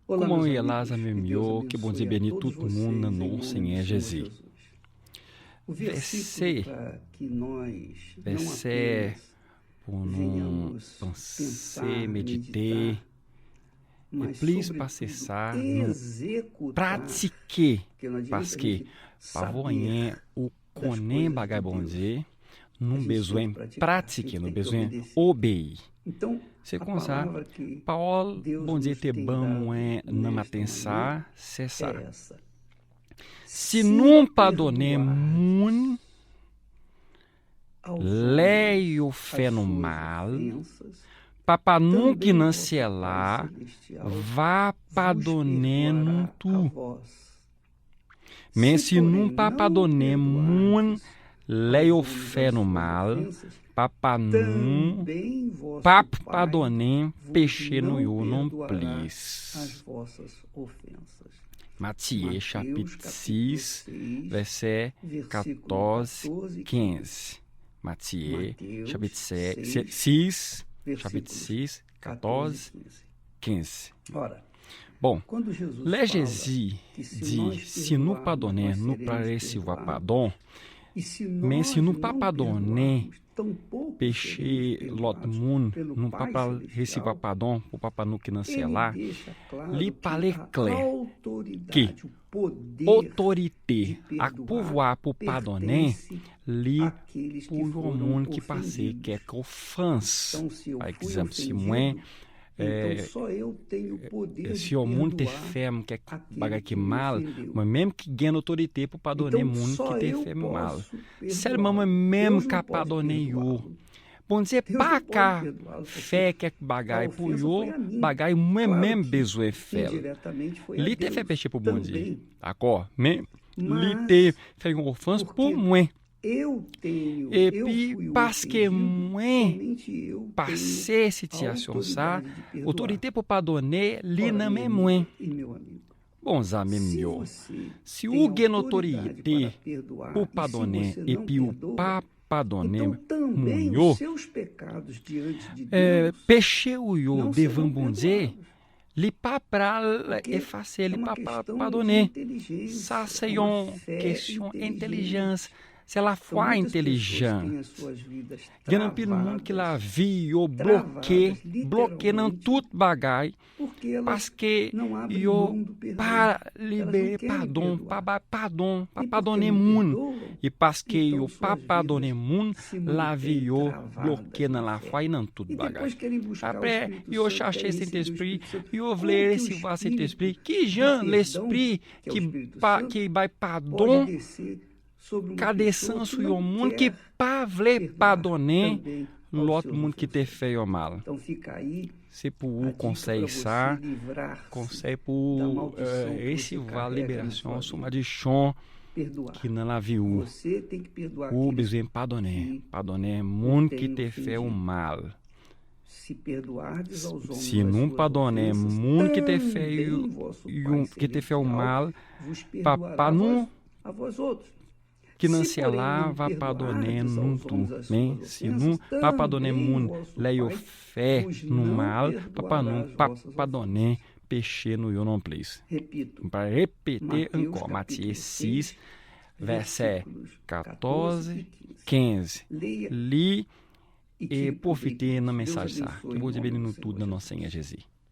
Olá, Como meus é amigos, lá, meu que Deus meu, que bom abençoe dia, a beni todos todo mundo, vocês em não, nome do Senhor Senhor Jesus. Jesus. O Vai versículo ser, para que nós vai não ser, apenas por não venhamos pensar, pensar, meditar, meditar, e mas, please para sobretudo, acessar, não executar, pratiquer, porque não adianta a porque gente para saber voar o das conem coisas de bagai bom Deus, dia, a não gente tem que besoin praticar, a pratiquer, gente não tem que besoin obedecer. obey. Então, Se a começar, palavra que Paulo, Deus bom dia, nos te tem bamo dado é não nesta manhã pensar, é cessar. essa: Se se não pardonemos, perdoardes aos leio homens fé as no suas mal, ofensas, Papa nunca também não vosso se Pai lá, Celestial vá vos padonendo perdoará a tu. vós. Mas Se, se não porém, não papadonemos, perdoardes aos leio homens fé as no suas mal, ofensas, papa não também vosso Pai papadonem, vos peixe no não eu não perdoará as please. vossas ofensas. Mateus, Mateus capítulo capítulo 6, 6, verset versículo 14, 14 e 15. 15. Mateus, capítulo Mateus 6, 6, capítulo versículos 6, 14 e 14, 15. 15. Ora, Bom, quando Jesus fala legesi que se de nós se não perdoarmos, padoné nós no seremos parecido padon, perdoados, e se mas se nós não não papadoné, perdoarmos, tampouco seremos peixe lot perdoados mundo, pelo não Pai papa reciba Celestial. padon, o papa no que não se Ele lá, deixa li claro que a paleclé, que autoridade, o poder de autorité, a perdoar pouvoir pour pardonner, pertence li àqueles que pour o foram mundo que passei, que é ofendidos. que offense. Então, se eu Par fui exemple, se moi, ofendido, então só eu tenho o poder de se o mundo te perdoar ferme, que é aquele baga que que me mal, ofendeu. mas mesmo que ganhe autorité pour pardonner Então, mundo que só te eu ferme mal. posso Seulement perdoá-lo. même Deus não qu'à pode pardonner yo. perdoá-lo. Bom dizer, Deus não pas pode qu'à perdoá-lo, porque faire quelque a bagaille pour ofensa foi yo, a mim. bagaille moi Claro même que, besoin faire. indiretamente, foi a Li te fait Deus péché pour bon Dieu, também. d'accord? Mais li te Mas, fait une offense pour porque moi. eu Et eu puis, fui o parce que ofendido, moi, somente eu tenho passer a situation ça, autoridade de perdoar. autorité pour pardonner, li Ora, não minha é moi. amiga e meu amigo, Bons amis se meus, você se tem o gain autoridade para autorité perdoar pour e se pardonner você et não puis o perdoa, pas pardonner, então também os munho, seus pecados diante de Deus péché ou yo não devant serão bon Dieu, perdoados. li pas pral Porque effacer, é li uma pas questão de pardonner. inteligência, Ça, c'est é uma une fé question intelligence. inteligente. C'est la Então, foi muitas pessoas intelligente. têm as suas vidas Ganan pile monde que la travadas, vie yo travadas bloqué dans literalmente, toute bagaille, porque elas parce que não abrem yo mão do perdão. pas Elas não libérer querem pardon, perdoar. pardon, pas E porque pardonner não moun. perdoam, E parce que então yo pas suas pardonner vidas moun, se la vie mantêm yo travadas bloqué dans na la fé. foi dans toute E depois bagaille. querem buscar o Après, Espírito yo Santo, cherché querem receber o Saint-Esprit, Espírito Santo. yo Como voulais que o recevoir Espírito Saint-Esprit, qui de Jean perdão, l'Esprit que é o qui Espírito Santo, qui bail pode pardon, descer sobre uma cadê pessoa que senso não yon moun qui quer pas vle perdoar pardonner também aos l'autre seus moun qui te ofensores. fait yo mal. Então fica aí C'est pour a vous dica conseil para ça, você livrar-se conseil da pour maldição que você recevoir carrega na libération sua sur vida. ma maldition Perdoar. qui dans la vie ou Você tem que perdoar ou aqueles besoin pardonner, que pardonner moun qui tem te fait o ofendido. mal. Se perdoardes aos homens Se as não suas pardonner ofensas, moun qui te fait também vosso Pai que te fait o Celestial mal, vos papa perdoará não a vós outros. que não Se, se porém, não lava pardonner perdoardes num aos tu, homens as né? suas Se não ofensas, pas pardonner também moun vosso leio Pai fé vos no não mal, papa perdoará não as vossas pardonner ofensas. péché no eu non please. Repito, Para repetir Mateus encore, capítulo Matthieu 6, 6, verset versículos 14 e 15. 15. Leia Li e e tire proveito profitez na disso. Deus mensagem. abençoe Que em vou nome dizer do no Senhor tudo da nossa Jesus. Senhor Jesus.